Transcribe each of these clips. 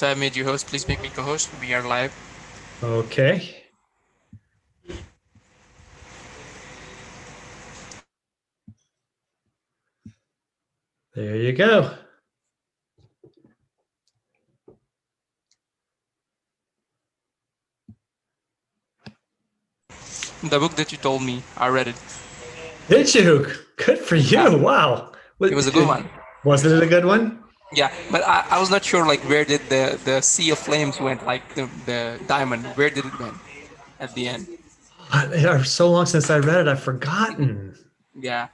So I made you host. Please make me co-host. We are live. Okay. There you go. The book that you told me, I read it. Did you? Good for Yeah, you. Wow. it was a good one. Wasn't it a good one? Yeah, but I was not sure like where did the sea of flames went, like the diamond. Where did it went at the end? It was so long since I read it, I've forgotten. Yeah,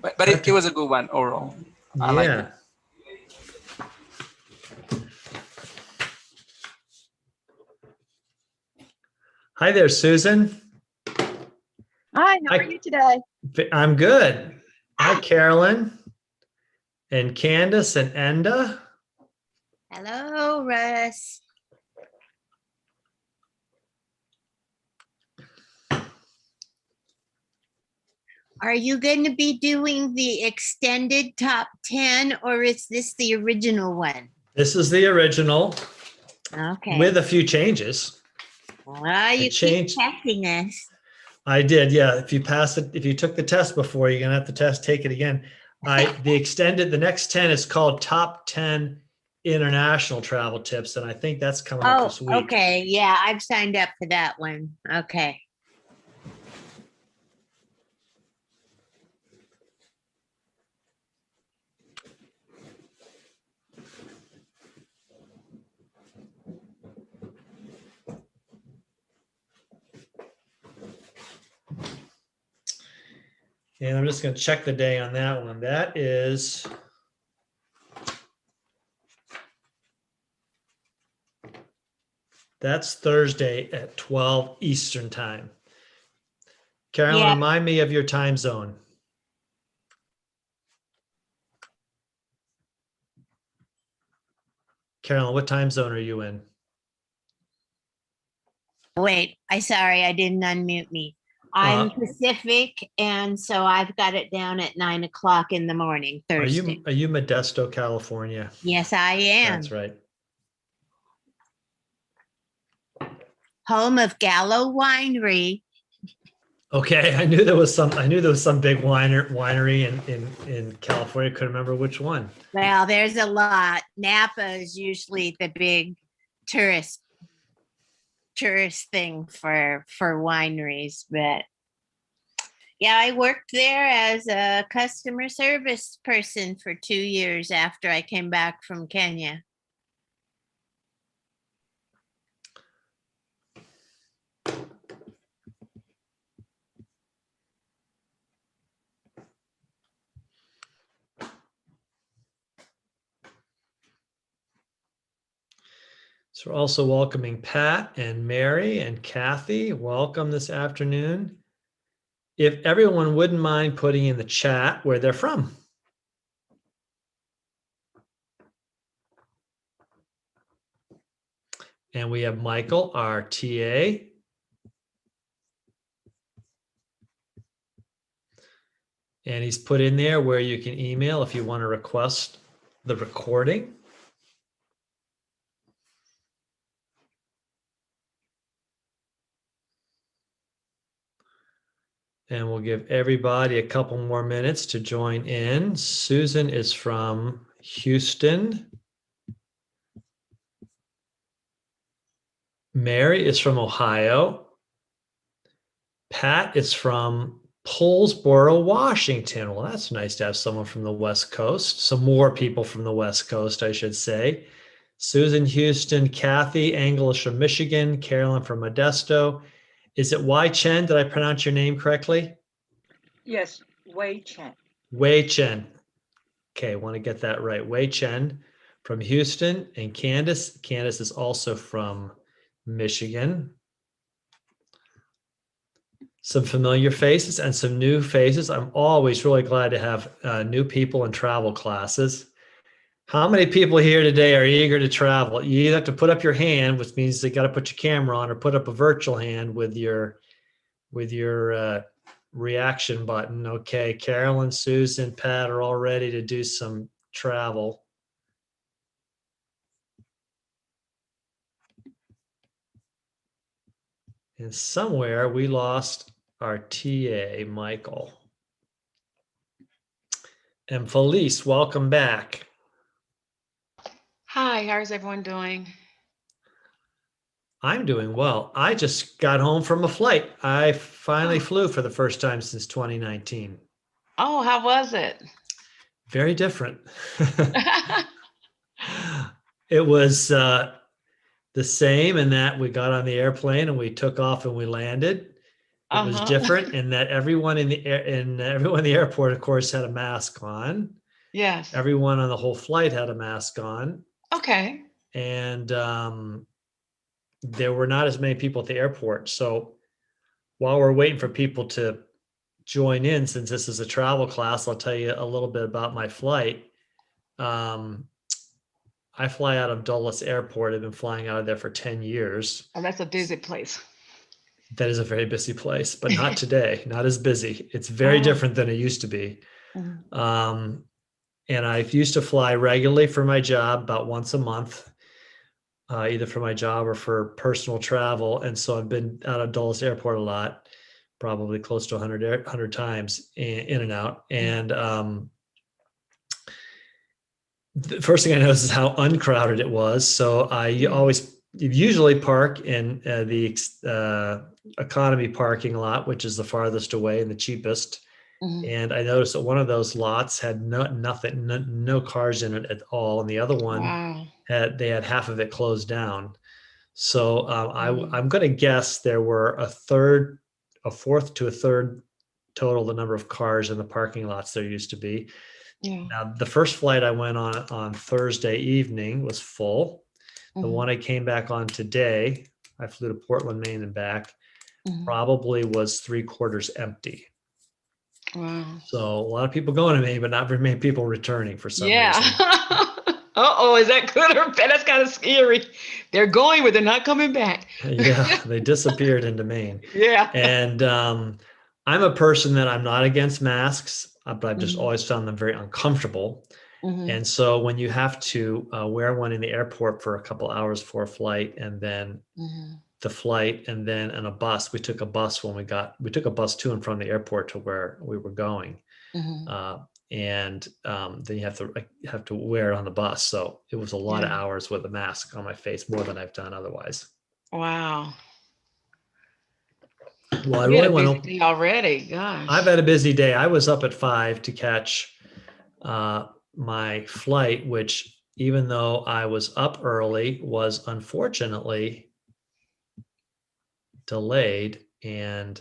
but I have it to, was a good one overall. I liked it. yeah. Hi there, Susan. Hi, how are Hi, you today? I'm good. Hi, Carolyn and Candace and Enda. Hello, Russ. Are you going to be doing the extended top 10 or is this the original one? This is the original Okay. with a few changes. Well, you keep changed. testing us. I did, yeah. If you pass it, if you took the test before, you're gonna have to take it again. The next 10 is called Top 10 International Travel Tips, and I think that's coming up Oh, this week. okay. Yeah, I've signed up for that one. Okay. And I'm just gonna check the day on that one. That's Thursday at 12 Eastern time. Carolyn, Yeah. remind me of your time zone. Carolyn, what time zone are you in? Wait, sorry, I didn't unmute me. I'm Pacific, and so I've got it down at 9 o'clock in the morning, Thursday. Are you Modesto, California? Yes, I am. That's right. Home of Gallo Winery. Okay, I knew there was some big winery in California. Couldn't remember which one. Well, there's a lot. Napa is usually the big tourist thing for wineries, but yeah, I worked there as a customer service person for 2 years after I came back from Kenya. So we're also welcoming Pat and Mary and Kathy. Welcome this afternoon. If everyone wouldn't mind putting in the chat where they're from. And we have Michael, our TA. And he's put in there where you can email if you want to request the recording. And we'll give everybody a couple more minutes to join in. Susan is from Houston. Mary is from Ohio. Pat is from Poulsboro, Washington. Well, that's nice to have someone from the West Coast. Some more people from the West Coast, I should say. Susan, Houston. Kathy Engel is from Michigan. Carolyn from Modesto. Is it Wei Chen? Did I pronounce your name correctly? Yes, Wei Chen. Wei Chen. Okay, I want to get that right. Wei Chen from Houston. And Candace. Candace is also from Michigan. Some familiar faces and some new faces. I'm always really glad to have new people in travel classes. How many people here today are eager to travel? You either have to put up your hand, which means you got to put your camera on, or put up a virtual hand with your reaction button. Okay, Carolyn, Susan, Pat are all ready to do some travel. And somewhere we lost our TA, Michael. And Felice, welcome back. Hi, how's everyone doing? I'm doing well. I just got home from a flight. I finally Oh. flew for the first time since 2019. Oh, how was it? Very different. It was the same in that we got on the airplane and we took off and we landed. It was different in that everyone in the airport, of course, had a mask on. Yes. Everyone on the whole flight had a mask on, Okay. and there were not as many people at the airport. So while we're waiting for people to join in, since this is a travel class, I'll tell you a little bit about my flight. I fly out of Dulles Airport. I've been flying out of there for 10 years. Oh, that's a busy place. That is a very busy place, but not today, not as busy. It's very different than it used to be. Mhm. And I used to fly regularly for my job about once a month, either for my job or for personal travel. And so I've been out of Dulles Airport a lot, probably close to 100 times in and out. And the first thing I noticed is how uncrowded it was. So I usually park in the economy parking lot, which is the farthest away and the cheapest. And I noticed that one of those lots had no cars in it at all, and the other one Wow. they had half of it closed down. So I'm going to guess there were a fourth to a third total the number of cars in the parking lots there used to be. Yeah. Now, the first flight I went on Thursday evening was full. The Mhm. one I came back on today, I flew to Portland, Maine and back, Mhm. probably was 3/4 empty. Wow. So a lot of people going to Maine, but not very many people returning for some Yeah. reason. Uh-oh, is that good or bad? That's kind of scary. They're going, but they're not coming back. Yeah, they disappeared into Maine. Yeah. And I'm a person that I'm not against masks, but I've just Mhm. always found them very uncomfortable. Mhm. And so when you have to wear one in the airport for a couple hours for a flight, and then Mhm. the flight, and then on a bus, we took a bus we took a bus to and from the airport to where we were going. Mhm. And then you have to wear it on the bus. So it was a lot of Yeah. hours with a mask on my face, more than I've done otherwise. Wow. Well, I You had really a want busy to. day already. Gosh. I've had a busy day. I was up at 5 to catch my flight, which, even though I was up early, was unfortunately delayed. And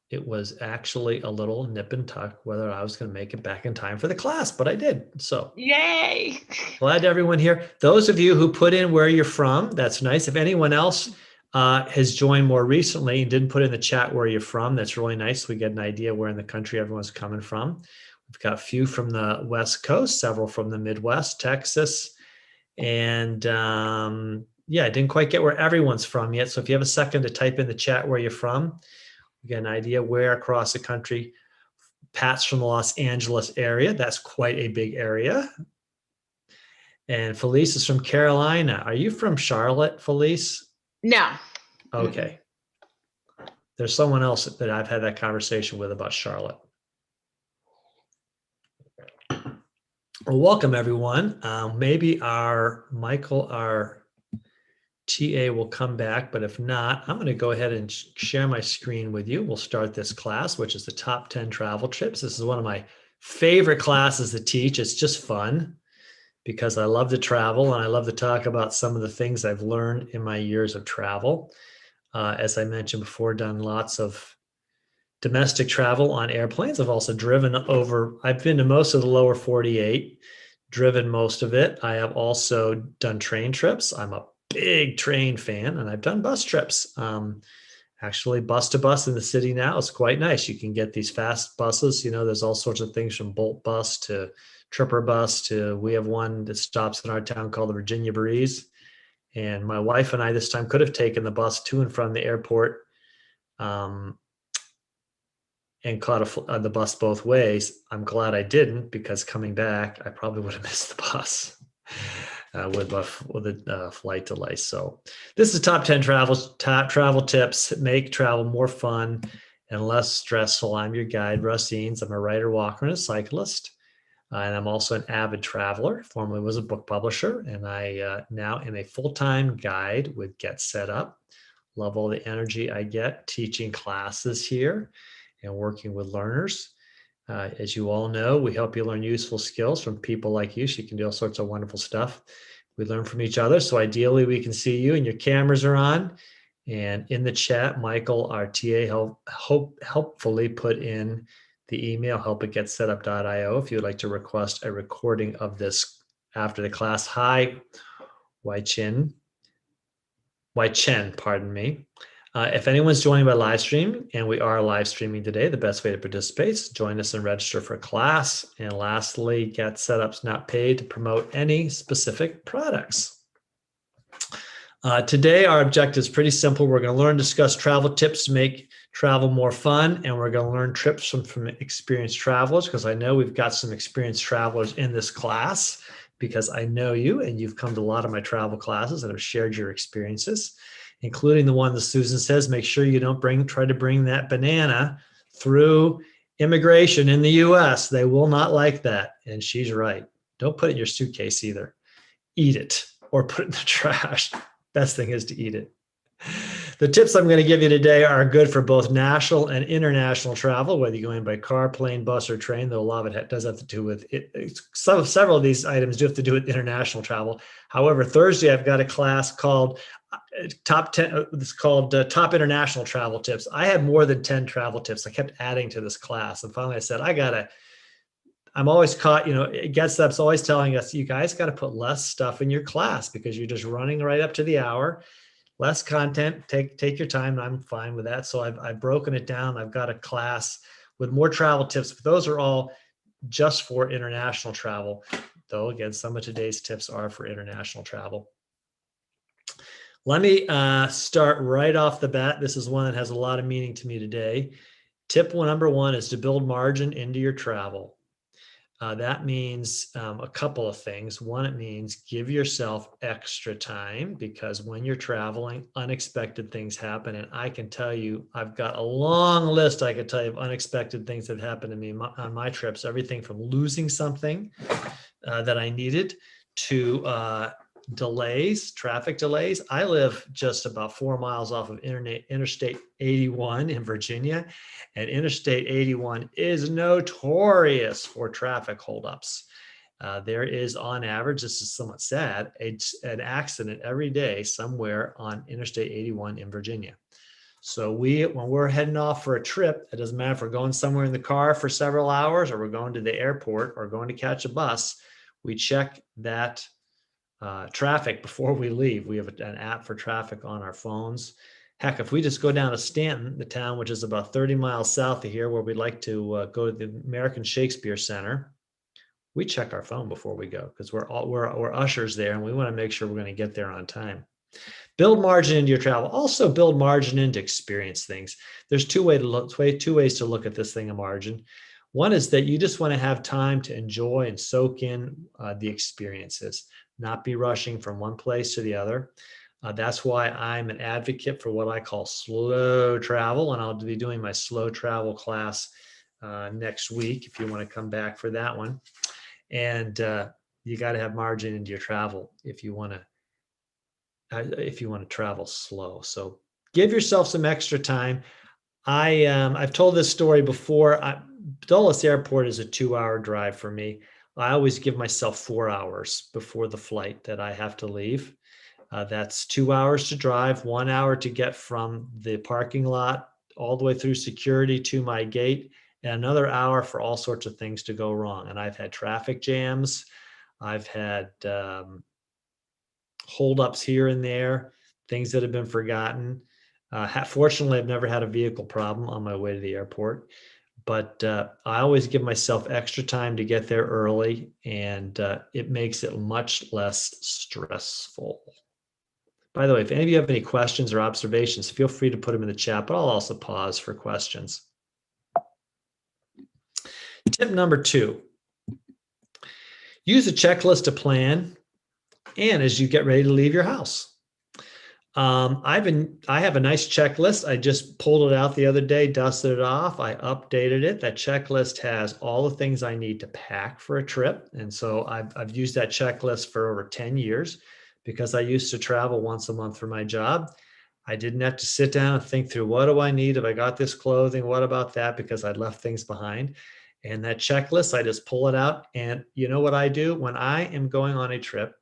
it was actually a little nip and tuck whether I was going to make it back in time for the class, but I did. So Yay. glad everyone here. Those of you who put in where you're from, that's nice. If anyone else has joined more recently and didn't put in the chat where you're from, that's really nice. We get an idea where in the country everyone's coming from. We've got a few from the West Coast, several from the Midwest, Texas. And yeah, I didn't quite get where everyone's from yet. So if you have a second to type in the chat where you're from, we get an idea where across the country. Pat's from the Los Angeles area. That's quite a big area. And Felice is from Carolina. Are you from Charlotte, Felice? No. Okay. There's someone else that I've had that conversation with about Charlotte. Well, welcome everyone. Maybe our TA will come back, but if not, I'm going to go ahead and share my screen with you. We'll start this class, which is the top 10 travel trips. This is one of my favorite classes to teach. It's just fun because I love to travel and I love to talk about some of the things I've learned in my years of travel. As I mentioned before, done lots of domestic travel on airplanes. I've also I've been to most of the lower 48, driven most of it. I have also done train trips. I'm a big train fan, and I've done bus trips. Actually, bus to bus in the city now is quite nice. You can get these fast buses. There's all sorts of things from Bolt bus to Tripper bus to, we have one that stops in our town called the Virginia Breeze. And my wife and I this time could have taken the bus to and from the airport and caught the bus both ways. I'm glad I didn't, because coming back, I probably would have missed the bus. with a flight delay. So this is top 10 travel tips that make travel more fun and less stressful. I'm your guide, Russ Eanes. I'm a writer, walker, and a cyclist. And I'm also an avid traveler. Formerly was a book publisher, and I now am a full-time guide with Get Set Up. Love all the energy I get teaching classes here and working with learners. As you all know, we help you learn useful skills from people like you, so you can do all sorts of wonderful stuff. We learn from each other, so ideally we can see you and your cameras are on. And in the chat, Michael, our TA, helpfully put in the email help@getsetup.io if you would like to request a recording of this after the class. Hi, Wai Chen, pardon me. If anyone's joining by live stream, and we are live streaming today, the best way to participate is join us and register for class. And lastly, Get Setup's not paid to promote any specific products. Today, our objective is pretty simple. We're going to learn and discuss travel tips to make travel more fun, and we're going to learn tips from experienced travelers, because I know we've got some experienced travelers in this class, because I know you and you've come to a lot of my travel classes and have shared your experiences, including the one that Susan says, make sure you don't try to bring that banana through immigration in the US. They will not like that. And she's right. Don't put it in your suitcase either. Eat it or put it in the trash. Best thing is to eat it. The tips I'm going to give you today are good for both national and international travel, whether you're going by car, plane, bus, or train, though a lot of it does have to do with it. Several of these items do have to do with international travel. However, Thursday, I've got a class called Top 10. It's called Top International Travel Tips. I had more than 10 travel tips. I kept adding to this class. And finally I said, I'm always caught, GetStep's always telling us, you guys got to put less stuff in your class because you're just running right up to the hour. Less content, take your time, and I'm fine with that. So I've broken it down. I've got a class with more travel tips, but those are all just for international travel. Though, again, some of today's tips are for international travel. Let me start right off the bat. This is one that has a lot of meaning to me today. Tip number one is to build margin into your travel. That means a couple of things. One, it means give yourself extra time, because when you're traveling, unexpected things happen. And I can tell you, I've got a long list, I could tell you, of unexpected things that happened to me on my trips. Everything from losing something that I needed to traffic delays. I live just about 4 miles off of Interstate 81 in Virginia, and Interstate 81 is notorious for traffic holdups. There is, on average, this is somewhat sad, an accident every day somewhere on Interstate 81 in Virginia. So when we're heading off for a trip, it doesn't matter if we're going somewhere in the car for several hours, or we're going to the airport, or going to catch a bus, we check that traffic before we leave. We have an app for traffic on our phones. Heck, if we just go down to Stanton, the town which is about 30 miles south of here, where we'd like to go to the American Shakespeare Center, we check our phone before we go, because we're ushers there, and we want to make sure we're going to get there on time. Build margin into your travel. Also build margin into experience things. There's two ways to look at this thing of margin. One is that you just want to have time to enjoy and soak in the experiences, not be rushing from one place to the other. That's why I'm an advocate for what I call slow travel, and I'll be doing my slow travel class next week if you want to come back for that one. And you got to have margin into your travel if you want to travel slow. So give yourself some extra time. I've told this story before. Dulles Airport is a 2-hour drive for me. I always give myself 4 hours before the flight that I have to leave. That's 2 hours to drive, 1 hour to get from the parking lot all the way through security to my gate, and another hour for all sorts of things to go wrong. And I've had traffic jams. I've had holdups here and there, things that have been forgotten. Fortunately, I've never had a vehicle problem on my way to the airport. But I always give myself extra time to get there early, and it makes it much less stressful. By the way, if any of you have any questions or observations, feel free to put them in the chat, but I'll also pause for questions. Tip number 2, use a checklist to plan and as you get ready to leave your house. I have a nice checklist. I just pulled it out the other day, dusted it off. I updated it. That checklist has all the things I need to pack for a trip. And so I've used that checklist for over 10 years because I used to travel once a month for my job. I didn't have to sit down and think through, what do I need? If I got this clothing, what about that? Because I'd left things behind. And that checklist, I just pull it out. And you know what I do when I am going on a trip?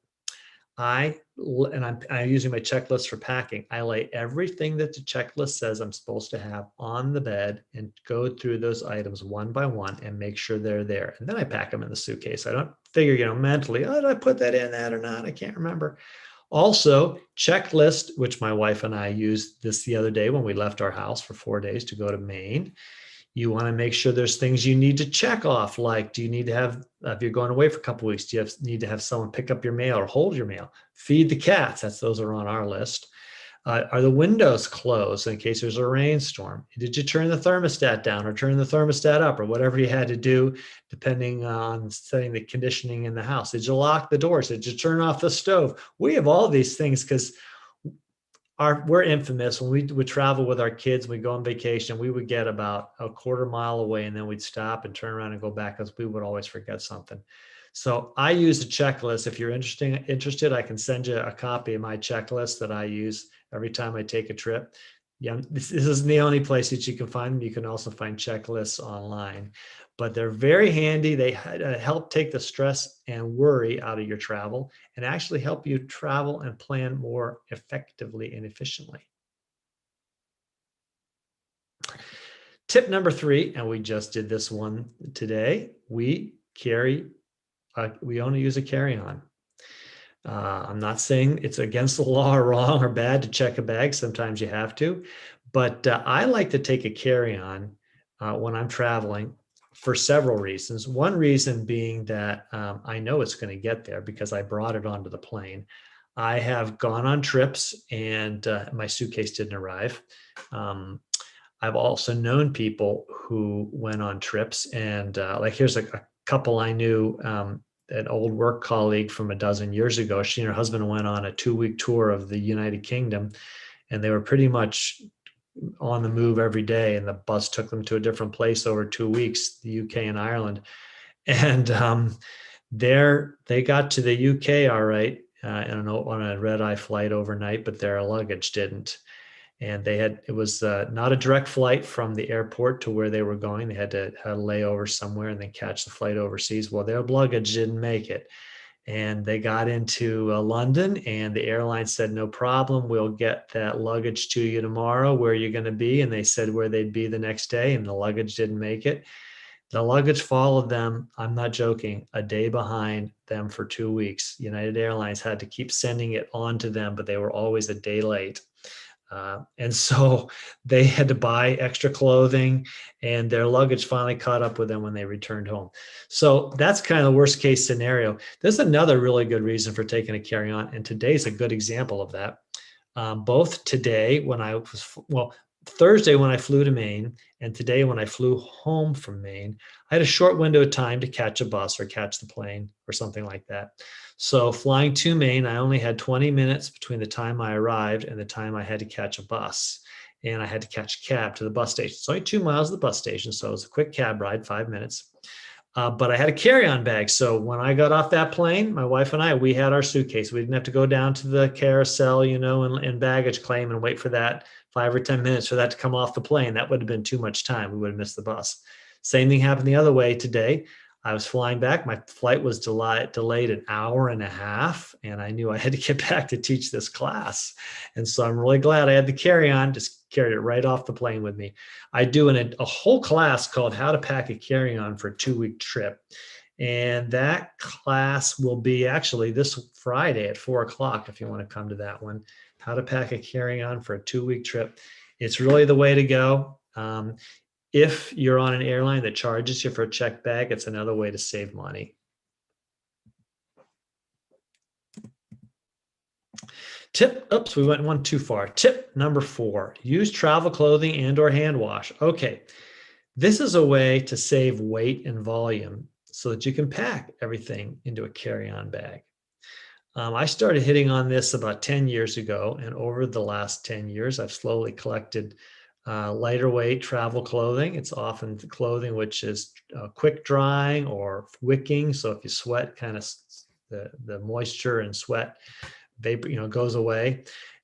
I'm using my checklist for packing. I lay everything that the checklist says I'm supposed to have on the bed and go through those items one by one and make sure they're there. And then I pack them in the suitcase. I don't figure, mentally, oh, did I put that in that or not? I can't remember. Also, checklist, which my wife and I used this the other day when we left our house for 4 days to go to Maine. You want to make sure there's things you need to check off. Like, do you need to have, if you're going away for a couple of weeks, do you need to have someone pick up your mail or hold your mail? Feed the cats. Those are on our list. Are the windows closed in case there's a rainstorm? Did you turn the thermostat down or turn the thermostat up or whatever you had to do, depending on setting the conditioning in the house? Did you lock the doors? Did you turn off the stove? We have all these things because we're infamous when we would travel with our kids. We go on vacation, we would get about a quarter mile away and then we'd stop and turn around and go back because we would always forget something. So I use a checklist. If you're interested, I can send you a copy of my checklist that I use every time I take a trip. Yeah, this isn't the only place that you can find them. You can also find checklists online, but they're very handy. They help take the stress and worry out of your travel and actually help you travel and plan more effectively and efficiently. Tip number 3, and we just did this one today. We only use a carry-on. I'm not saying it's against the law or wrong or bad to check a bag. Sometimes you have to, but I like to take a carry-on when I'm traveling for several reasons. One reason being that I know it's going to get there because I brought it onto the plane. I have gone on trips and my suitcase didn't arrive. I've also known people who went on trips and here's a couple I knew, an old work colleague from a dozen years ago. She and her husband went on a 2-week tour of the United Kingdom, and they were pretty much on the move every day. And the bus took them to a different place over 2 weeks, the UK and Ireland. And they got to the UK all right, on a red-eye flight overnight, but their luggage didn't. And it was not a direct flight from the airport to where they were going. They had to have a layover somewhere and then catch the flight overseas. Well, their luggage didn't make it. And they got into London and the airline said, no problem. We'll get that luggage to you tomorrow where you're going to be. And they said where they'd be the next day, and the luggage didn't make it. The luggage followed them, I'm not joking, a day behind them for 2 weeks. United Airlines had to keep sending it on to them, but they were always a day late. And so they had to buy extra clothing, and their luggage finally caught up with them when they returned home. So that's kind of the worst case scenario. There's another really good reason for taking a carry-on, and today's a good example of that. Both today Thursday when I flew to Maine and today when I flew home from Maine, I had a short window of time to catch a bus or catch the plane or something like that. So flying to Maine, I only had 20 minutes between the time I arrived and the time I had to catch a bus. And I had to catch a cab to the bus station. It's only 2 miles to the bus station, so it was a quick cab ride, 5 minutes. But I had a carry-on bag. So when I got off that plane, my wife and we had our suitcase. We didn't have to go down to the carousel, and baggage claim and wait for that 5 or 10 minutes for that to come off the plane. That would have been too much time. We would have missed the bus. Same thing happened the other way today. I was flying back. My flight was delayed an hour and a half, and I knew I had to get back to teach this class. And so I'm really glad I had the carry-on, just carried it right off the plane with me. I do a whole class called How to Pack a Carry-On for a 2-week trip. And that class will be actually this Friday at 4:00 if you want to come to that one. How to Pack a Carry-On for a 2-week trip. It's really the way to go. If you're on an airline that charges you for a checked bag, it's another way to save money. We went one too far. Tip number 4, use travel clothing and/or hand wash. Okay, this is a way to save weight and volume so that you can pack everything into a carry-on bag. I started hitting on this about 10 years ago, and over the last 10 years, I've slowly collected lighter weight travel clothing. It's often clothing which is quick drying or wicking. So if you sweat, kind of the moisture and sweat vapor, goes away.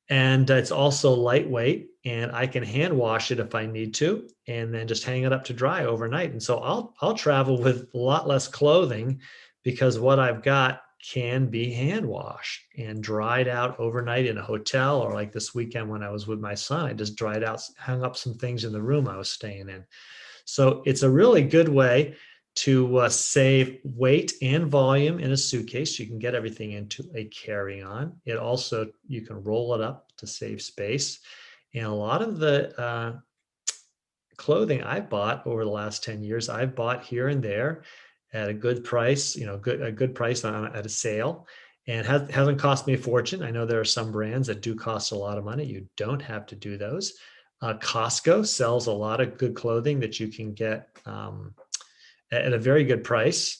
And it's also lightweight, and I can hand wash it if I need to, and then just hang it up to dry overnight. And so I'll travel with a lot less clothing because what I've got can be hand washed and dried out overnight in a hotel, or like this weekend when I was with my son, I just dried out, hung up some things in the room I was staying in. So it's a really good way to save weight and volume in a suitcase. You can get everything into a carry-on. It also, you can roll it up to save space. And a lot of the clothing I bought over the last 10 years, I've bought here and there at a good price, a good price at a sale, and hasn't cost me a fortune. I know there are some brands that do cost a lot of money. You don't have to do those. Costco sells a lot of good clothing that you can get at a very good price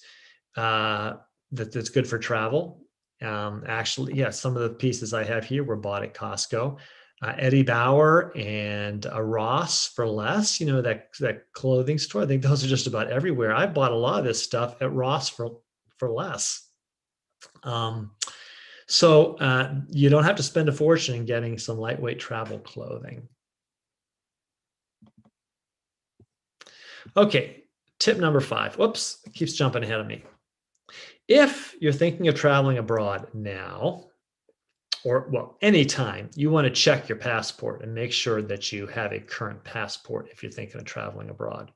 that's good for travel. Actually, yeah, some of the pieces I have here were bought at Costco. Eddie Bauer and Ross for less, that clothing store. I think those are just about everywhere. I bought a lot of this stuff at Ross for less. So you don't have to spend a fortune in getting some lightweight travel clothing. Okay, tip number 5. Whoops, it keeps jumping ahead of me. If you're thinking of traveling abroad now, or anytime, you want to check your passport and make sure that you have a current passport if you're thinking of traveling abroad.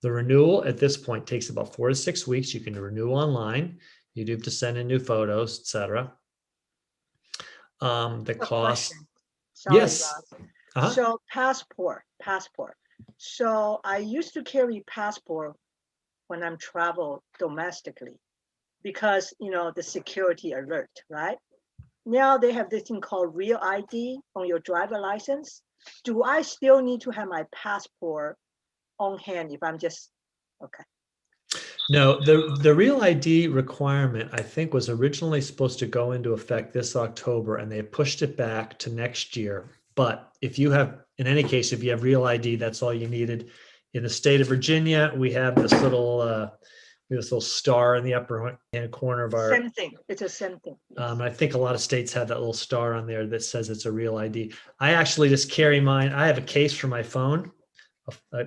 The renewal at this point takes about 4 to 6 weeks. You can renew online. You do have to send in new photos, etc. The cost. Sorry, Yes. Ross. So passport. So I used to carry passport when I'm travel domestically because, the security alert, right? Now they have this thing called Real ID on your driver license. Do I still need to have my passport on hand if I'm just, okay? No, the Real ID requirement, I think, was originally supposed to go into effect this October, and they pushed it back to next year. But if you have, in any case, if you have Real ID, that's all you needed. In the state of Virginia, we have this little star in the upper hand corner of our. Same thing. It's the same thing. I think a lot of states have that little star on there that says it's a Real ID. I actually just carry mine. I have a case for my phone.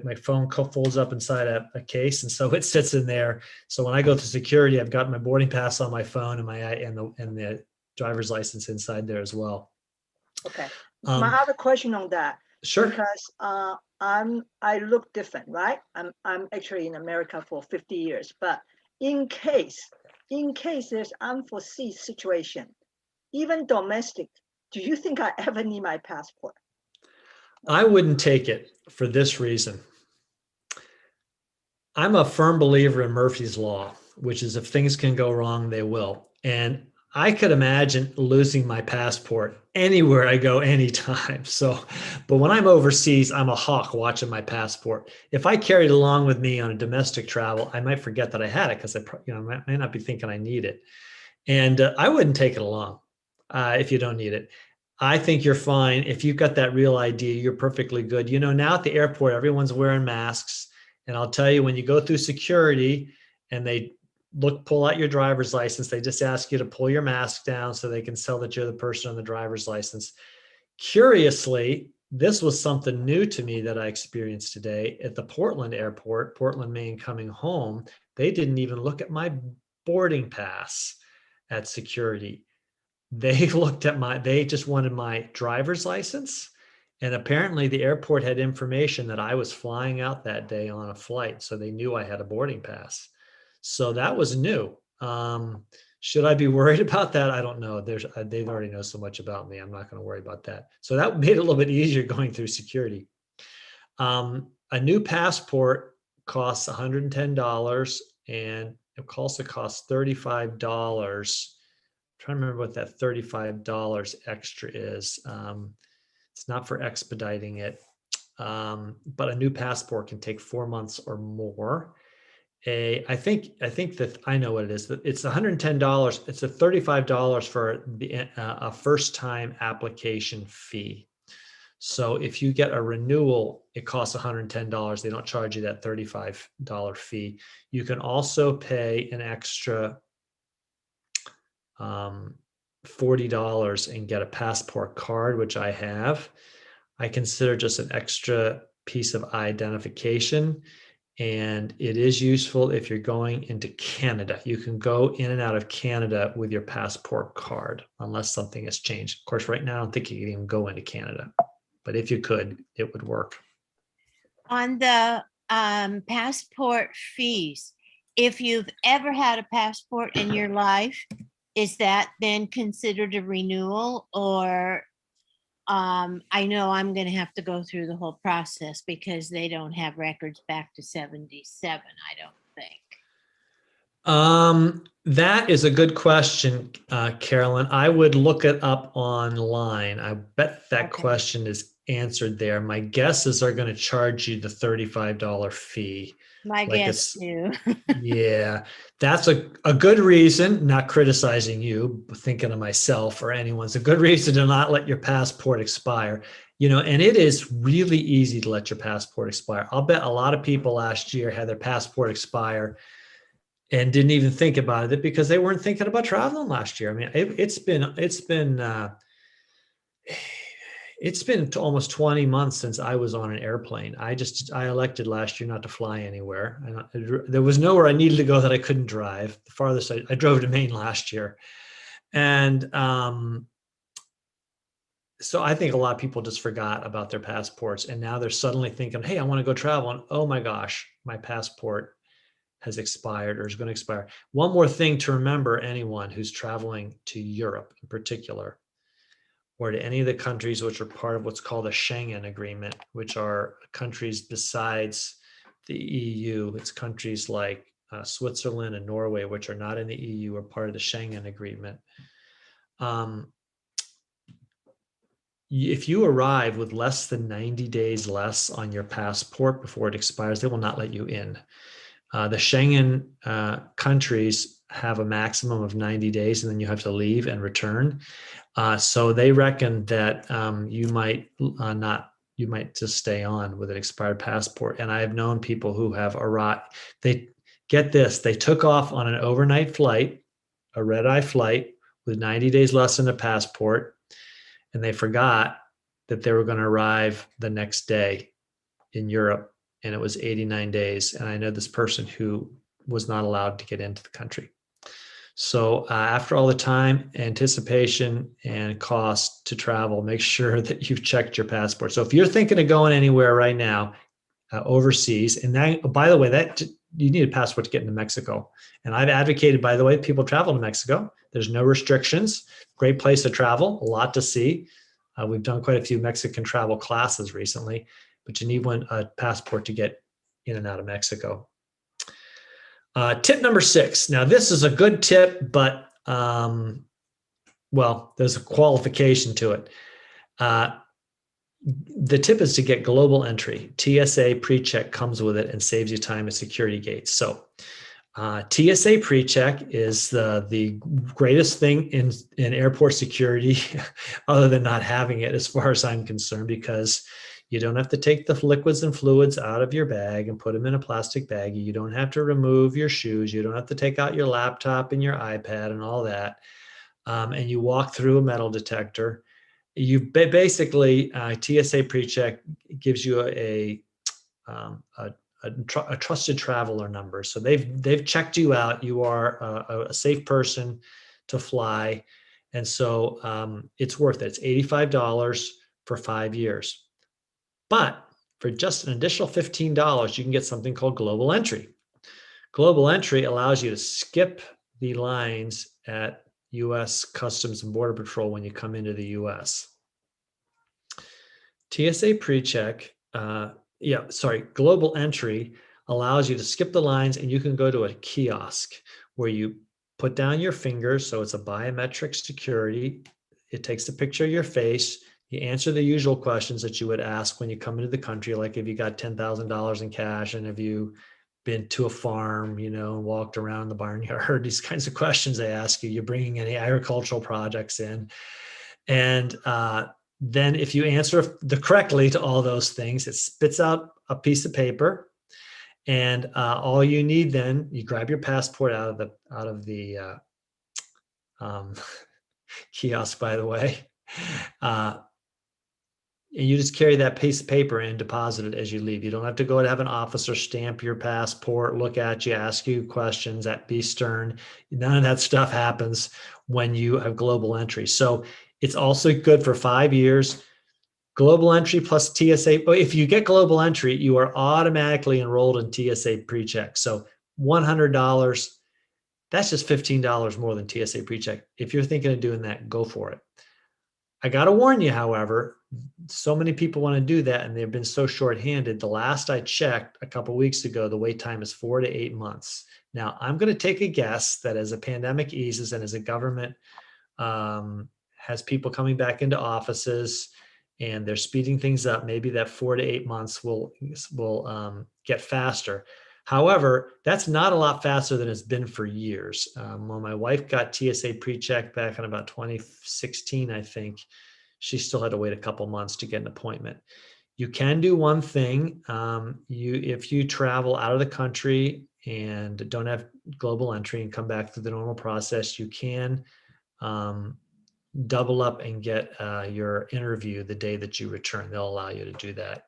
My phone folds up inside a case, and so it sits in there. So when I go to security, I've got my boarding pass on my phone and the driver's license inside there as well. Okay. My other question on that. Sure. Because I look different, right? I'm actually in America for 50 years, but in case there's unforeseen situation, even domestic, do you think I ever need my passport? I wouldn't take it for this reason. I'm a firm believer in Murphy's Law, which is if things can go wrong, they will. And I could imagine losing my passport anywhere I go, anytime. But when I'm overseas, I'm a hawk watching my passport. If I carried it along with me on a domestic travel, I might forget that I had it because I may not be thinking I need it. And I wouldn't take it along if you don't need it. I think you're fine. If you've got that Real ID, you're perfectly good. Now at the airport, everyone's wearing masks. And I'll tell you, when you go through security and they pull out your driver's license, they just ask you to pull your mask down so they can tell that you're the person on the driver's license. Curiously, this was something new to me that I experienced today at the Portland airport, Portland, Maine, coming home. They didn't even look at my boarding pass at security. They they just wanted my driver's license. And apparently the airport had information that I was flying out that day on a flight. So they knew I had a boarding pass. So that was new. Should I be worried about that? I don't know. They already know so much about me. I'm not going to worry about that. So that made it a little bit easier going through security. A new passport costs $110, and it also costs $35. I'm trying to remember what that $35 extra is. It's not for expediting it, but a new passport can take 4 months or more. I think that I know what it is. It's $110. It's a $35 for a first time application fee. So if you get a renewal, it costs $110. They don't charge you that $35 fee. You can also pay an extra $40 and get a passport card, which I have. I consider just an extra piece of identification. And it is useful if you're going into Canada. You can go in and out of Canada with your passport card, unless something has changed. Of course, right now, I don't think you can even go into Canada. But if you could, it would work. On the passport fees, if you've ever had a passport in your life, is that then considered a renewal? Or I know I'm going to have to go through the whole process because they don't have records back to 77, I don't think. That is a good question, Carolyn. I would look it up online. I bet that Okay. question is answered there. My guess is they're going to charge you the $35 fee. My Like guess it's, too. yeah, that's a good reason, not criticizing you, but thinking of myself or anyone's a good reason to not let your passport expire. And it is really easy to let your passport expire. I'll bet a lot of people last year had their passport expire and didn't even think about it because they weren't thinking about traveling last year. I mean, it's been almost 20 months since I was on an airplane. I elected last year not to fly anywhere. There was nowhere I needed to go that I couldn't drive. The farthest I drove to Maine last year. And so I think a lot of people just forgot about their passports. And now they're suddenly thinking, hey, I want to go travel. And oh my gosh, my passport has expired or is going to expire. One more thing to remember, anyone who's traveling to Europe in particular, or to any of the countries which are part of what's called a Schengen agreement, which are countries besides the EU. It's countries like Switzerland and Norway, which are not in the EU or part of the Schengen agreement. If you arrive with less than 90 days less on your passport before it expires, they will not let you in. The Schengen countries have a maximum of 90 days, and then you have to leave and return. So they reckon that you might just stay on with an expired passport. And I have known people who have arrived. They took off on an overnight flight, a red-eye flight with 90 days less in a passport, and they forgot that they were going to arrive the next day in Europe. And it was 89 days. And I know this person who was not allowed to get into the country. So after all the time, anticipation, and cost to travel, make sure that you've checked your passport. So if you're thinking of going anywhere right now, overseas, and that, by the way, that you need a passport to get into Mexico. And I've advocated, by the way, people travel to Mexico. There's no restrictions. Great place to travel, a lot to see. We've done quite a few Mexican travel classes recently, but you need a passport to get in and out of Mexico. Tip number 6. Now, this is a good tip, but there's a qualification to it. The tip is to get global entry. TSA PreCheck comes with it and saves you time at security gates. So TSA PreCheck is the greatest thing in airport security other than not having it, as far as I'm concerned, because you don't have to take the liquids and fluids out of your bag and put them in a plastic baggie. You don't have to remove your shoes. You don't have to take out your laptop and your iPad and all that. And you walk through a metal detector. You basically, TSA PreCheck gives you a trusted traveler number. So they've checked you out. You are a safe person to fly. And so it's worth it. It's $85 for 5 years. But for just an additional $15, you can get something called global entry. Global entry allows you to skip the lines at U.S. Customs and Border Patrol when you come into the U.S. TSA PreCheck, global entry allows you to skip the lines, and you can go to a kiosk where you put down your fingers. So it's a biometric security. It takes a picture of your face. You answer the usual questions that you would ask when you come into the country, like if you got $10,000 in cash and have you been to a farm, walked around the barnyard, these kinds of questions they ask you. You're bringing any agricultural projects in. And then if you answer correctly to all those things, it spits out a piece of paper. And all you need then, you grab your passport out of the kiosk, by the way. And you just carry that piece of paper and deposit it as you leave. You don't have to go and have an officer stamp your passport, look at you, ask you questions, be stern. None of that stuff happens when you have global entry. So it's also good for 5 years. Global entry plus TSA. If you get global entry, you are automatically enrolled in TSA PreCheck. So $100, that's just $15 more than TSA PreCheck. If you're thinking of doing that, go for it. I got to warn you, however, so many people want to do that and they've been so shorthanded. The last I checked a couple of weeks ago, the wait time is 4 to 8 months. Now, I'm going to take a guess that as a pandemic eases and as a government has people coming back into offices and they're speeding things up, maybe that 4 to 8 months will get faster. However, that's not a lot faster than it's been for years. When my wife got TSA PreCheck back in about 2016, I think, she still had to wait a couple months to get an appointment. You can do one thing. If you travel out of the country and don't have global entry and come back through the normal process, you can double up and get your interview the day that you return. They'll allow you to do that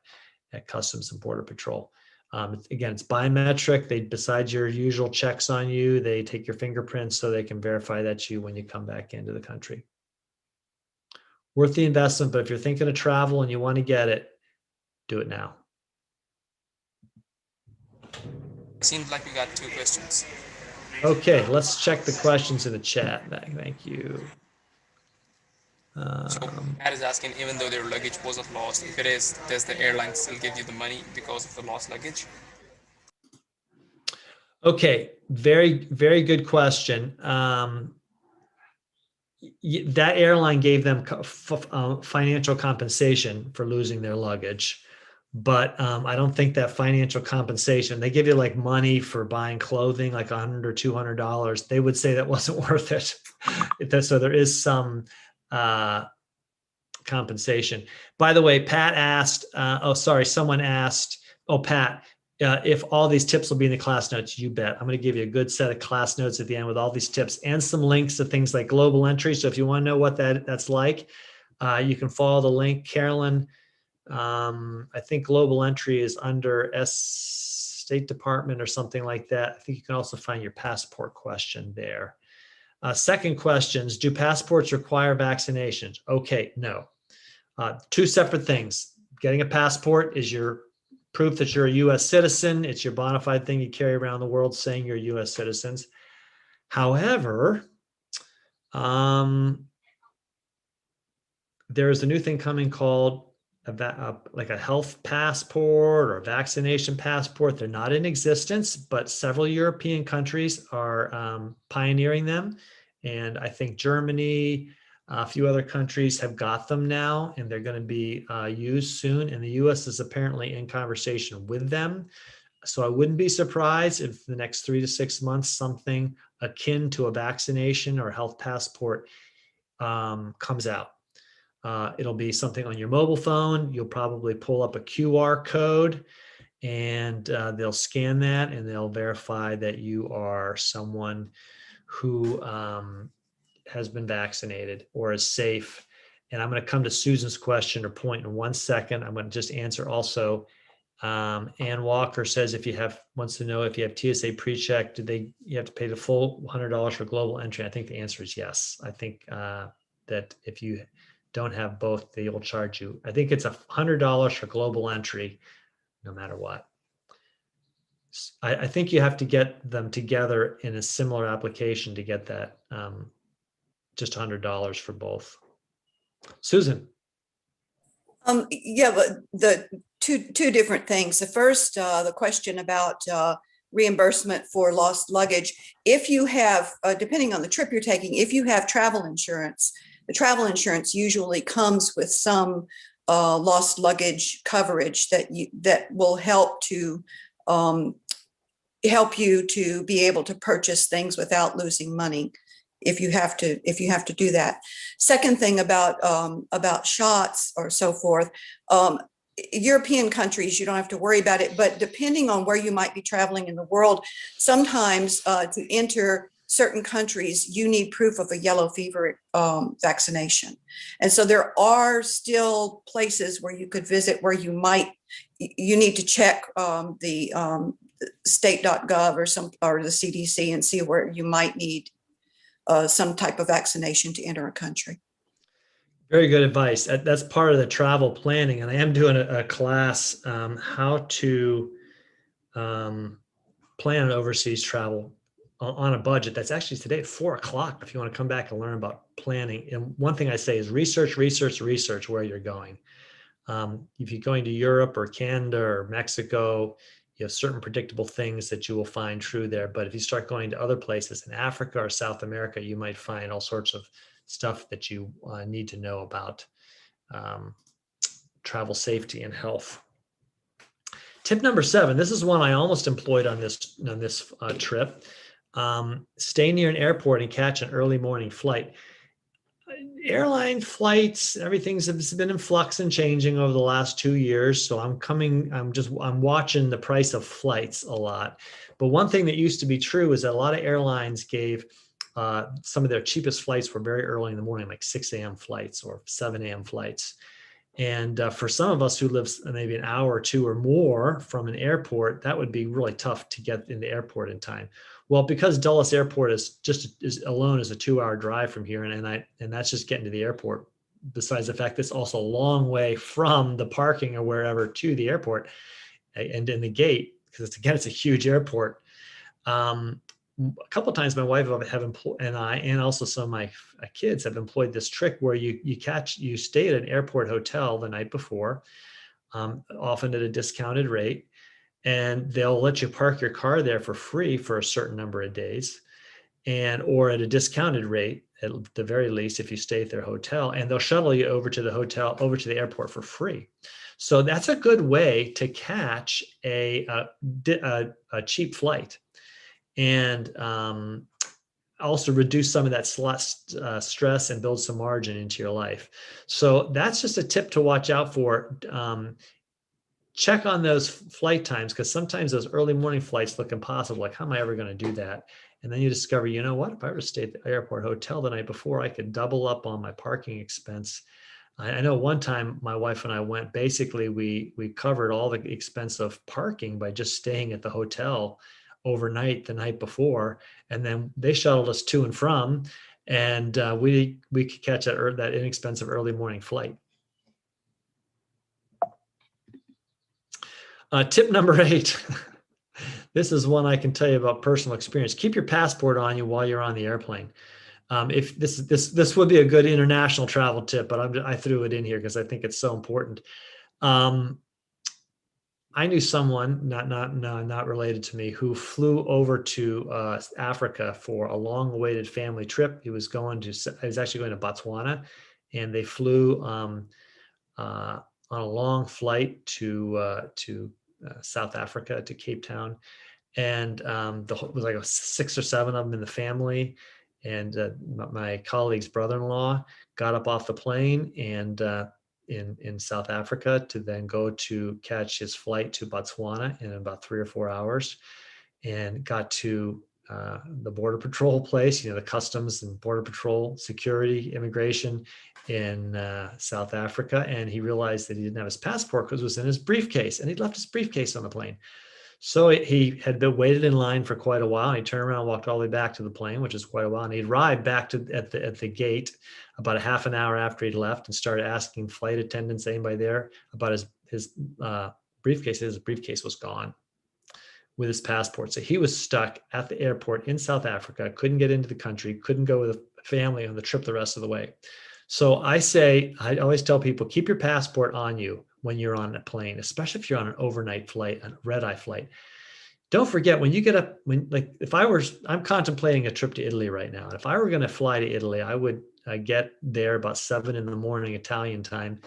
at Customs and Border Patrol. Again, it's biometric. Besides your usual checks on you, they take your fingerprints so they can verify that's you when you come back into the country. Worth the investment, but if you're thinking of travel and you want to get it, do it now. Seems like we got 2 questions. Okay, let's check the questions in the chat. Thank you. So Matt is asking, even though their luggage wasn't lost, if it is, does the airline still give you the money because of the lost luggage? Okay, very, very good question. That airline gave them financial compensation for losing their luggage, but I don't think that financial compensation, they give you like money for buying clothing, like $100 or $200. They would say that wasn't worth it. So there is some compensation. By the way, Pat asked, someone asked, Pat, if all these tips will be in the class notes. You bet. I'm going to give you a good set of class notes at the end with all these tips and some links to things like global entry. So if you want to know what that's like, you can follow the link. Carolyn, I think global entry is under State Department or something like that. I think you can also find your passport question there. Second questions, do passports require vaccinations? Okay, no. 2 separate things. Getting a passport is your proof that you're a U.S. citizen. It's your bona fide thing you carry around the world saying you're U.S. citizens. However, there is a new thing coming called like a health passport or a vaccination passport. They're not in existence, but several European countries are pioneering them. And I think Germany, a few other countries have got them now, and they're going to be used soon. And the U.S. is apparently in conversation with them. So I wouldn't be surprised if the next 3 to 6 months, something akin to a vaccination or health passport comes out. It'll be something on your mobile phone. You'll probably pull up a QR code and they'll scan that and they'll verify that you are someone who has been vaccinated or is safe. And I'm going to come to Susan's question or point in 1 second. I'm going to just answer also. Ann Walker says, wants to know if you have TSA PreCheck, you have to pay the full $100 for global entry? I think the answer is yes. I think that if you don't have both, they will charge you. I think it's $100 for global entry, no matter what. I think you have to get them together in a similar application to get that, just $100 for both. Susan. Yeah, but the two different things. The first, the question about reimbursement for lost luggage. If you have, depending on the trip you're taking, if you have travel insurance, the travel insurance usually comes with some lost luggage coverage that will help to help you to be able to purchase things without losing money if you have to do that. Second thing about shots or so forth, European countries, you don't have to worry about it, but depending on where you might be traveling in the world, sometimes to enter certain countries, you need proof of a yellow fever vaccination. And so there are still places where you could visit where you need to check the state.gov or the CDC and see where you might need some type of vaccination to enter a country. Very good advice. That's part of the travel planning. And I am doing a class, how to plan an overseas travel on a budget. That's actually today at 4:00 if you want to come back and learn about planning. And one thing I say is research where you're going. If you're going to Europe or Canada or Mexico, you have certain predictable things that you will find true there. But if you start going to other places in Africa or South America, you might find all sorts of stuff that you need to know about travel safety and health. Tip number 7, this is one I almost employed on this trip. Stay near an airport and catch an early morning flight. Airline flights, everything's been in flux and changing over the last 2 years. So I'm watching the price of flights a lot. But one thing that used to be true is that a lot of airlines gave some of their cheapest flights were very early in the morning, like 6 a.m. flights or 7 a.m. flights. And for some of us who live maybe an hour or two or more from an airport, that would be really tough to get in the airport in time. Well, because Dulles Airport is alone is a 2-hour drive from here, and that's just getting to the airport. Besides the fact it's also a long way from the parking or wherever to the airport, and in the gate, because it's a huge airport. A couple of times my wife and I, and also some of my kids have employed this trick where you stay at an airport hotel the night before, often at a discounted rate, and they'll let you park your car there for free for a certain number of days, or at a discounted rate at the very least if you stay at their hotel, and they'll shuttle you over to the airport for free. So that's a good way to catch a cheap flight, and also reduce some of that stress and build some margin into your life. So that's just a tip to watch out for. Check on those flight times, because sometimes those early morning flights look impossible. Like, how am I ever going to do that? And then you discover, you know what? If I were to stay at the airport hotel the night before, I could double up on my parking expense. I know one time my wife and I went, basically we covered all the expense of parking by just staying at the hotel overnight the night before, and then they shuttled us to and from, and we could catch that inexpensive early morning flight. Tip number 8. This is one I can tell you about personal experience. Keep your passport on you while you're on the airplane. If this would be a good international travel tip, but I threw it in here because I think it's so important. I knew someone not related to me who flew over to Africa for a long-awaited family trip. He was actually going to Botswana, and they flew on a long flight to South Africa, to Cape Town, and it was like 6 or 7 of them in the family. And my colleague's brother-in-law got up off the plane and in South Africa to then go to catch his flight to Botswana in about 3 or 4 hours, and got to the border patrol place, the customs and border patrol, security, immigration in South Africa. And he realized that he didn't have his passport because it was in his briefcase, and he'd left his briefcase on the plane. So he had been waited in line for quite a while. And he turned around and walked all the way back to the plane, which is quite a while. And he arrived back at the gate about a half an hour after he'd left, and started asking flight attendants, anybody there, about his briefcase. His briefcase was gone with his passport. So he was stuck at the airport in South Africa, couldn't get into the country, couldn't go with a family on the trip the rest of the way. So I always tell people, keep your passport on you when you're on a plane, especially if you're on an overnight flight, a red-eye flight. Don't forget, when you get up, I'm contemplating a trip to Italy right now. If I were going to fly to Italy, I would get there about 7 a.m. Italian time,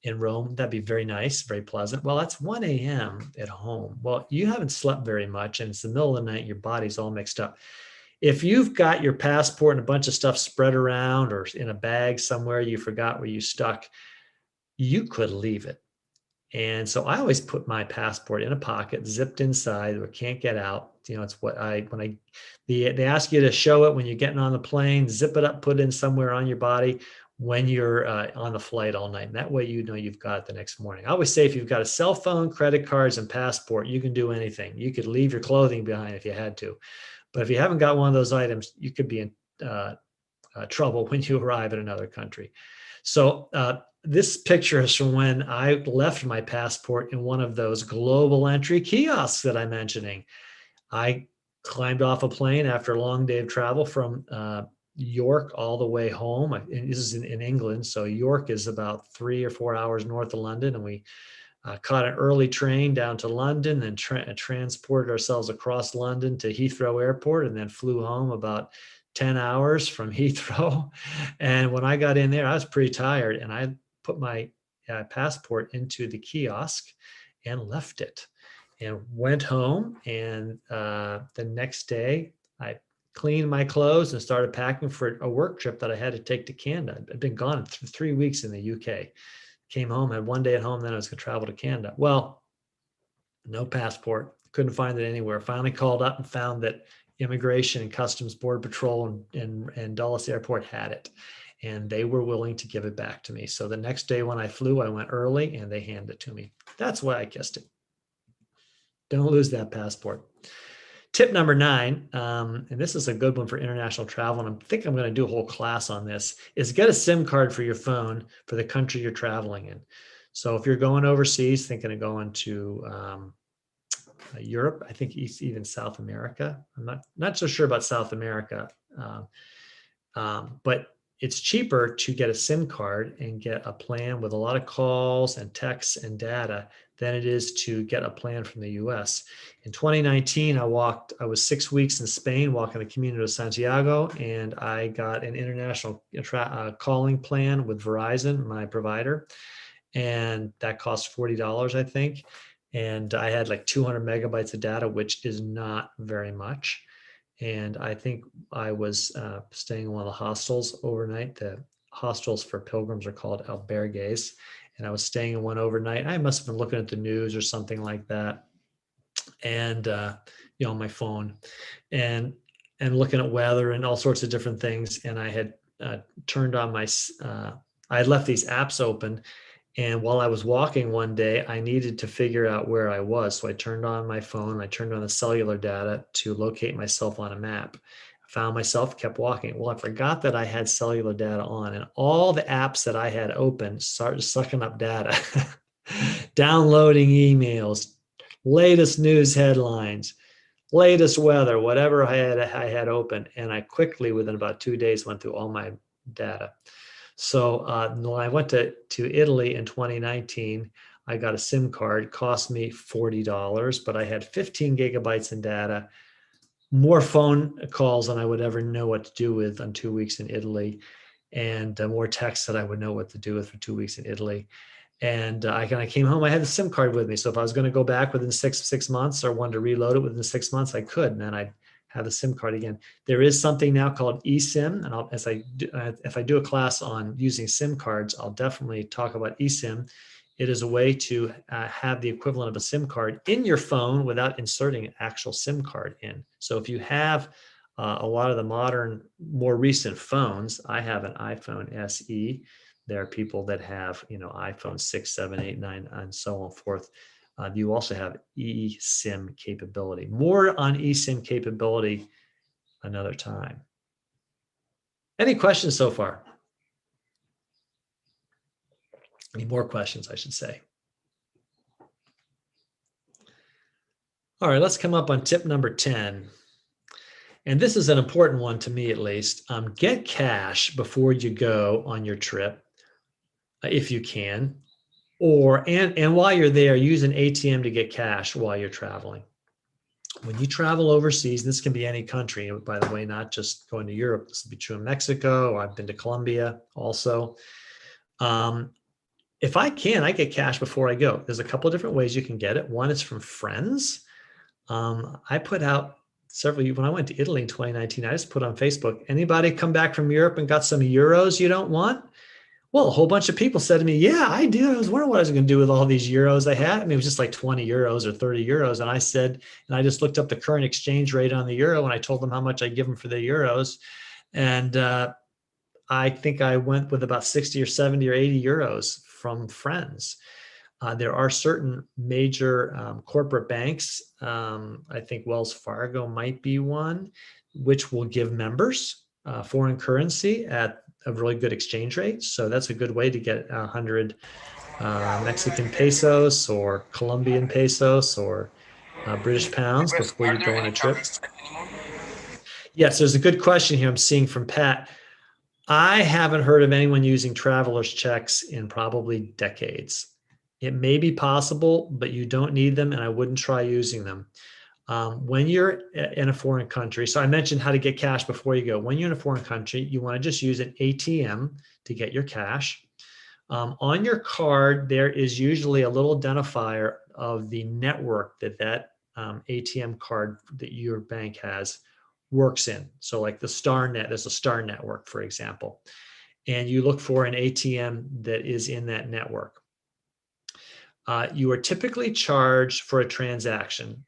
in Rome. That'd be very nice, very pleasant. Well, that's 1 a.m. at home. Well, you haven't slept very much, and it's the middle of the night. Your body's all mixed up. If you've got your passport and a bunch of stuff spread around or in a bag somewhere, you forgot where you stuck, you could leave it. And so I always put my passport in a pocket, zipped inside, where it can't get out. You know, it's what they ask you to show it when you're getting on the plane, zip it up, put it in somewhere on your body when you're on the flight all night. And that way, you know, you've got it the next morning. I always say if you've got a cell phone, credit cards, and passport, you can do anything. You could leave your clothing behind if you had to. But if you haven't got one of those items, you could be in trouble when you arrive in another country. So this picture is from when I left my passport in one of those global entry kiosks that I'm mentioning. I climbed off a plane after a long day of travel from York all the way home. And this is in England. So York is about 3 or 4 hours north of London. And we caught an early train down to London and transported ourselves across London to Heathrow Airport, and then flew home about 10 hours from Heathrow. And when I got in there, I was pretty tired, and I put my passport into the kiosk and left it and went home. And the next day I cleaned my clothes and started packing for a work trip that I had to take to Canada. I'd been gone for 3 weeks in the UK. Came home, had 1 day at home, then I was going to travel to Canada. Well, no passport, couldn't find it anywhere. Finally called up and found that Immigration and Customs Border Patrol and Dulles Airport had it, and they were willing to give it back to me. So the next day when I flew, I went early and they handed it to me. That's why I kissed it. Don't lose that passport. Tip number 9, and this is a good one for international travel, and I think I'm going to do a whole class on this, is get a SIM card for your phone for the country you're traveling in. So if you're going overseas, thinking of going to Europe, I think even South America. I'm not so sure about South America, but it's cheaper to get a SIM card and get a plan with a lot of calls and texts and data than it is to get a plan from the US. In 2019, I was 6 weeks in Spain walking the Camino de Santiago, and I got an international calling plan with Verizon, my provider. And that cost $40, I think. And I had like 200 megabytes of data, which is not very much. And I think I was staying in one of the hostels overnight. The hostels for pilgrims are called albergues. And I was staying in one overnight. I must have been looking at the news or something like that. And, on my phone and looking at weather and all sorts of different things. And I had turned on I had left these apps open. And while I was walking one day, I needed to figure out where I was. So I turned on my phone, I turned on the cellular data to locate myself on a map. I found myself, kept walking. Well, I forgot that I had cellular data on, and all the apps that I had open started sucking up data, downloading emails, latest news headlines, latest weather, whatever I had open. And I quickly, within about 2 days, went through all my data. So when I went to Italy in 2019, I got a SIM card, cost me $40, but I had 15 gigabytes in data, more phone calls than I would ever know what to do with on 2 weeks in Italy, and more texts that I would know what to do with for 2 weeks in Italy. And I came home, I had the SIM card with me. So if I was going to go back within six months or wanted to reload it within 6 months, I could, and then I'd have the SIM card again. There is something now called Esim, and if I do a class on using SIM cards, I'll definitely talk about Esim. It is a way to have the equivalent of a SIM card in your phone without inserting an actual SIM card in. So if you have a lot of the modern, more recent phones, I have an iPhone SE. There are people that have, iPhone 6, 7, 8, 9, and so on forth. You also have eSIM capability. More on eSIM capability another time. Any questions so far? Any more questions, I should say. All right, let's come up on tip number 10. And this is an important one to me, at least. Get cash before you go on your trip, if you can. And while you're there, use an ATM to get cash while you're traveling. When you travel overseas, this can be any country, by the way, not just going to Europe. This will be true in Mexico. I've been to Colombia also. If I can, I get cash before I go. There's a couple of different ways you can get it. One is from friends. I put out when I went to Italy in 2019, I just put on Facebook, anybody come back from Europe and got some euros you don't want? Well, a whole bunch of people said to me, yeah, I do. I was wondering what I was going to do with all these euros I had. I mean, it was just like 20 euros or 30 euros. And I said, and I just looked up the current exchange rate on the euro and I told them how much I give them for the euros. And I think I went with about 60 or 70 or 80 euros from friends. There are certain major corporate banks. I think Wells Fargo might be one, which will give members foreign currency at a really good exchange rate. So that's a good way to get 100 Mexican pesos or Colombian pesos or British pounds Chris, before are you there go on any a trip. charges anymore? Yes, there's a good question here I'm seeing from Pat. I haven't heard of anyone using traveler's checks in probably decades. It may be possible, but you don't need them, and I wouldn't try using them. When you're in a foreign country, so I mentioned how to get cash before you go. When you're in a foreign country, you want to just use an ATM to get your cash. On your card, there is usually a little identifier of the network that ATM card that your bank has works in. So like the there's a Star network, for example, and you look for an ATM that is in that network. You are typically charged for a transaction,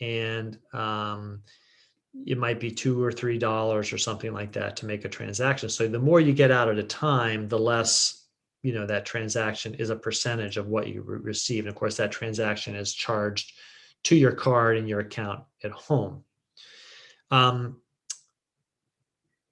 and it might be $2 or $3 or something like that to make a transaction. So the more you get out at a time, the less that transaction is a percentage of what you receive. And of course, that transaction is charged to your card in your account at home.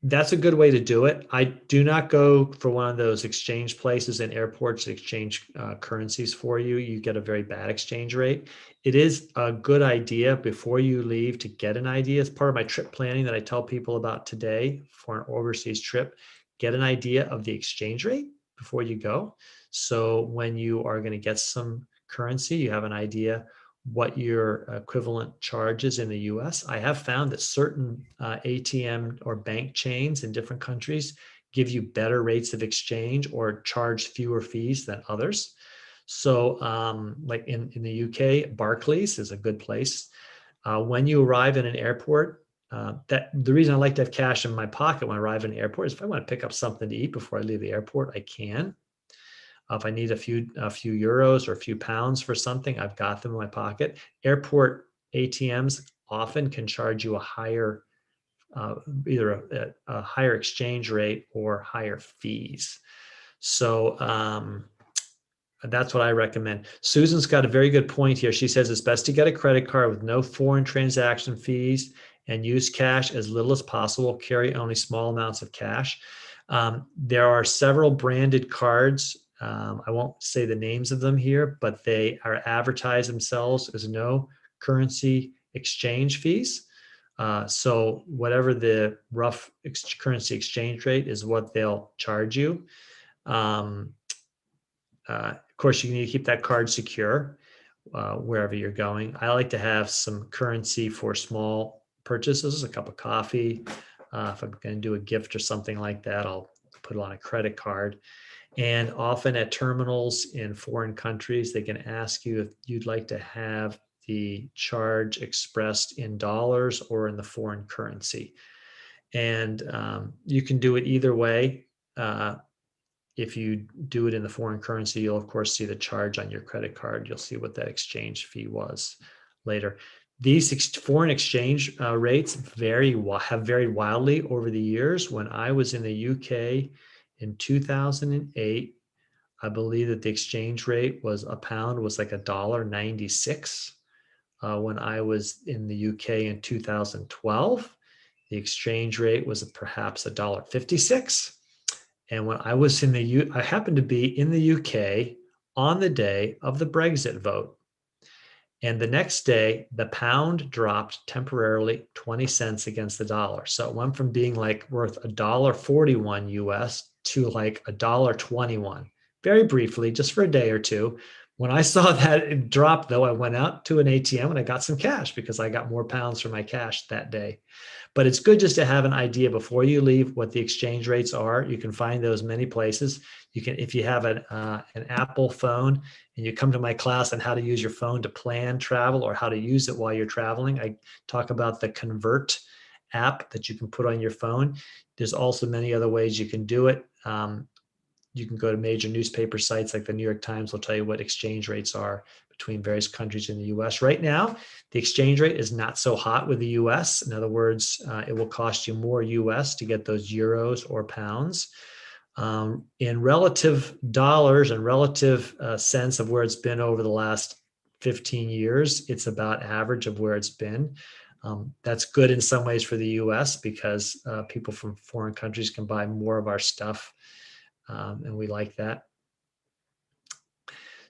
That's a good way to do it. I do not go for one of those exchange places in airports that exchange currencies for you. You get a very bad exchange rate. It is a good idea before you leave to get an idea. As part of my trip planning that I tell people about today for an overseas trip, get an idea of the exchange rate before you go. So when you are going to get some currency, you have an idea what your equivalent charge is in the US. I have found that certain ATM or bank chains in different countries give you better rates of exchange or charge fewer fees than others. So like in the UK, Barclays is a good place. When you arrive in an airport, that the reason I like to have cash in my pocket when I arrive in an airport is if I want to pick up something to eat before I leave the airport, I can. If I need a few euros or a few pounds for something, I've got them in my pocket. Airport ATMs often can charge you a higher, either a higher exchange rate or higher fees. So that's what I recommend. Susan's got a very good point here. She says it's best to get a credit card with no foreign transaction fees and use cash as little as possible. Carry only small amounts of cash. There are several branded cards. I won't say the names of them here, but they are advertised themselves as no currency exchange fees. So whatever the rough currency exchange rate is what they'll charge you. Of course, you need to keep that card secure wherever you're going. I like to have some currency for small purchases, a cup of coffee. If I'm going to do a gift or something like that, I'll put it on a credit card. And often at terminals in foreign countries, they can ask you if you'd like to have the charge expressed in dollars or in the foreign currency. And you can do it either way. If you do it in the foreign currency, you'll of course see the charge on your credit card. You'll see what that exchange fee was later. These foreign exchange rates have varied wildly over the years. When I was in the UK in 2008, I believe that the exchange rate was a pound was like $1.96. When I was in the UK in 2012, the exchange rate was perhaps $1.56. And when I was I happened to be in the UK on the day of the Brexit vote. And the next day, the pound dropped temporarily 20 cents against the dollar. So it went from being like worth $1.41 US to like $1.21, very briefly, just for a day or two. When I saw that drop, though, I went out to an ATM and I got some cash because I got more pounds for my cash that day. But it's good just to have an idea before you leave what the exchange rates are. You can find those many places. You can, if you have an Apple phone and you come to my class on how to use your phone to plan travel or how to use it while you're traveling, I talk about the Convert app that you can put on your phone. There's also many other ways you can do it. You can go to major newspaper sites like the New York Times will tell you what exchange rates are between various countries in the US. Right now, the exchange rate is not so hot with the US. In other words, it will cost you more US to get those euros or pounds. In relative dollars and relative sense of where it's been over the last 15 years, it's about average of where it's been. That's good in some ways for the US because people from foreign countries can buy more of our stuff. And we like that.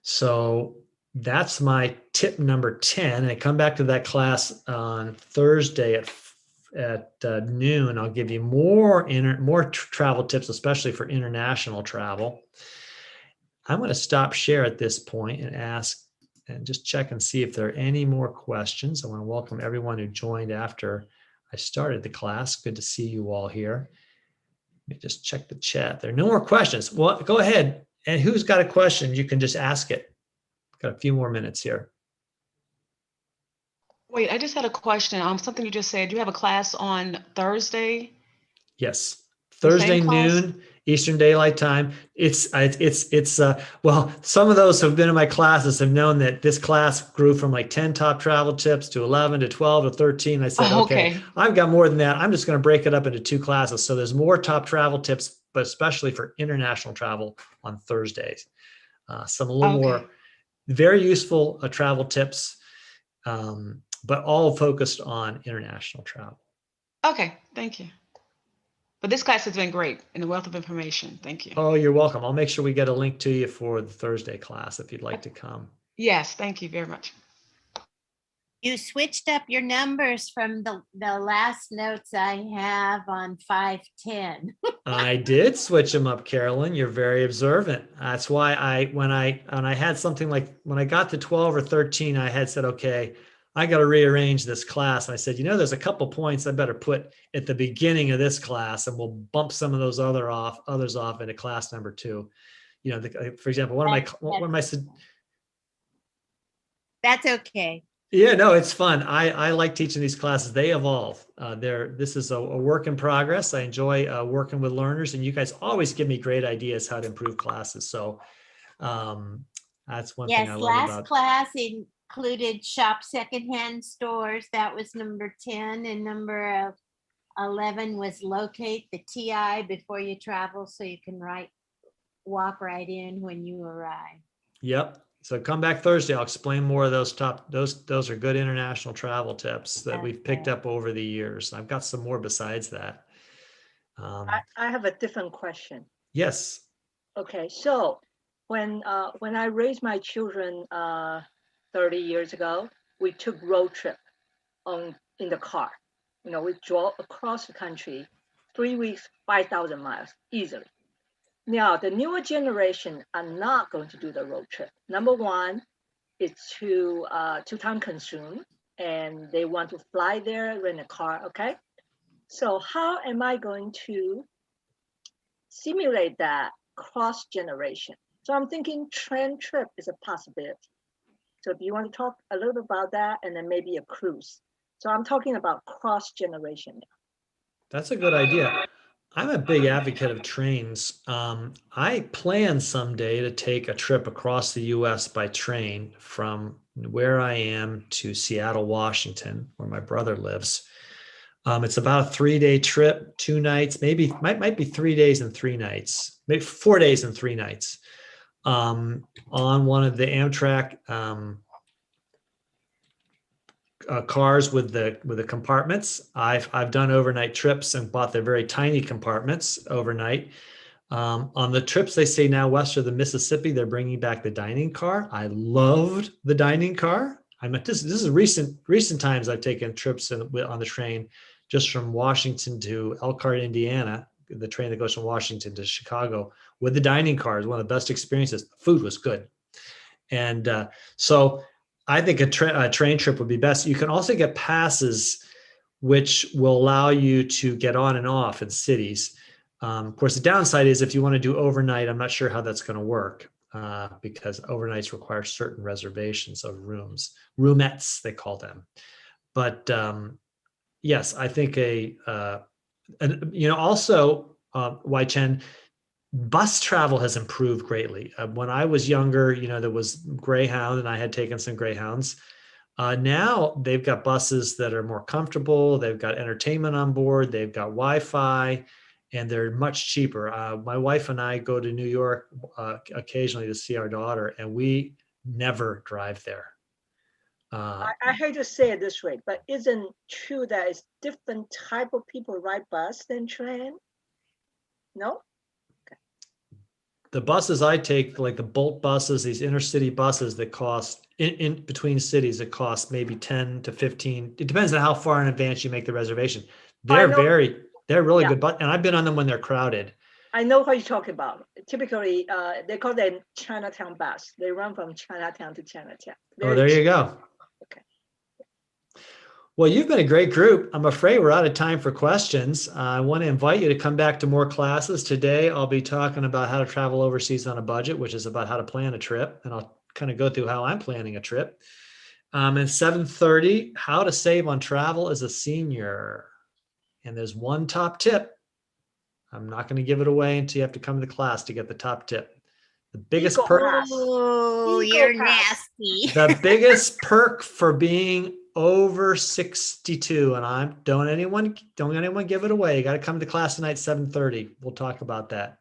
So that's my tip number 10. And I come back to that class on Thursday at noon. I'll give you more travel tips, especially for international travel. I'm going to stop share at this point and ask and just check and see if there are any more questions. I want to welcome everyone who joined after I started the class. Good to see you all here. Let me just check the chat. There are no more questions. Well, go ahead. And who's got a question? You can just ask it. Got a few more minutes here. Wait, I just had a question. Something you just said. You have a class on Thursday? Yes. The Thursday same class? noon, Eastern Daylight Time. Well, some of those who have been in my classes have known that this class grew from like 10 top travel tips to 11 to 12 to 13. I said, Oh, okay, I've got more than that. I'm just going to break it up into 2 classes. So there's more top travel tips, but especially for international travel on Thursdays. Some a little more very useful travel tips, but all focused on international travel. Okay, thank you. But this class has been great and a wealth of information. Thank you. Oh, you're welcome. I'll make sure we get a link to you for the Thursday class if you'd like to come. Yes, thank you very much. You switched up your numbers from the last notes I have on 510. I did switch them up, Carolyn. You're very observant. That's why when I had something like when I got to 12 or 13, I had said, okay, I got to rearrange this class. And I said, there's a couple points I better put at the beginning of this class, and we'll bump some of those others off into class number 2. For example, one of my. That's okay. Yeah, no, it's fun. I like teaching these classes. They evolve. This is a work in progress. I enjoy working with learners, and you guys always give me great ideas how to improve classes. So that's one thing I love about. Last class included shop secondhand stores. That was number 10, and number 11 was locate the TI before you travel, so you can walk right in when you arrive. Yep. So come back Thursday. I'll explain more of those those are good international travel tips that we've picked up over the years. I've got some more besides that. I have a different question. Yes. Okay, so when I raised my children 30 years ago, we took road trip in the car. We drove across the country, 3 weeks, 5,000 miles easily. Now, the newer generation are not going to do the road trip. Number one, it's too time consuming, and they want to fly there, rent a car, okay? So how am I going to simulate that cross generation? So I'm thinking train trip is a possibility. So do you want to talk a little bit about that, and then maybe a cruise? So I'm talking about cross generation now. That's a good idea. I'm a big advocate of trains. I plan someday to take a trip across the U.S. by train from where I am to Seattle, Washington, where my brother lives. It's about a 3-day trip, 2 nights, maybe might be 3 days and 3 nights, maybe 4 days and 3 nights on one of the Amtrak cars with the compartments. I've done overnight trips and bought the very tiny compartments overnight. On the trips they say now west of the Mississippi, they're bringing back the dining car. I loved the dining car. This is recent times I've taken trips on the train, just from Washington to Elkhart, Indiana. The train that goes from Washington to Chicago with the dining car is one of the best experiences. The food was good. And so I think a train trip would be best. You can also get passes, which will allow you to get on and off in cities. Of course, the downside is if you want to do overnight, I'm not sure how that's going to work because overnights require certain reservations of rooms, roomettes, they call them. But yes, I think also, Wai Chen, bus travel has improved greatly. When I was younger, there was Greyhound and I had taken some Greyhounds. Now they've got buses that are more comfortable. They've got entertainment on board. They've got Wi-Fi, and they're much cheaper. My wife and I go to New York occasionally to see our daughter, and we never drive there. I hate to say it this way, but isn't true that it's different type of people ride bus than train? No? The buses I take, like the Bolt buses, these intercity buses that cost in between cities, it costs maybe 10 to 15. It depends on how far in advance you make the reservation. They're really good, and I've been on them when they're crowded. I know what you're talking about. Typically, they call them Chinatown bus. They run from Chinatown to Chinatown. There you go. Okay. Well, you've been a great group. I'm afraid we're out of time for questions. I want to invite you to come back to more classes. Today, I'll be talking about how to travel overseas on a budget, which is about how to plan a trip. And I'll kind of go through how I'm planning a trip. At 7:30, how to save on travel as a senior. And there's one top tip. I'm not going to give it away until you have to come to the class to get the top tip. The biggest perk. Oh, you're nasty. The biggest perk for being over 62, and don't anyone give it away. You got to come to class tonight, 7:30. We'll talk about that.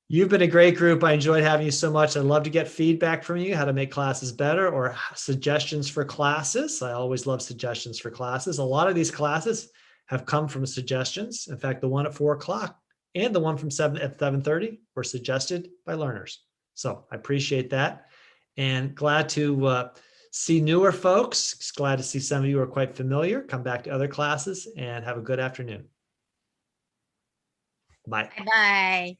You've been a great group. I enjoyed having you so much. I'd love to get feedback from you, how to make classes better or suggestions for classes. I always love suggestions for classes. A lot of these classes have come from suggestions. In fact, the one at 4:00 and the one from 7:30 were suggested by learners. So I appreciate that, and glad to see newer folks. Glad to see some of you are quite familiar. Come back to other classes and have a good afternoon. Bye. Bye-bye.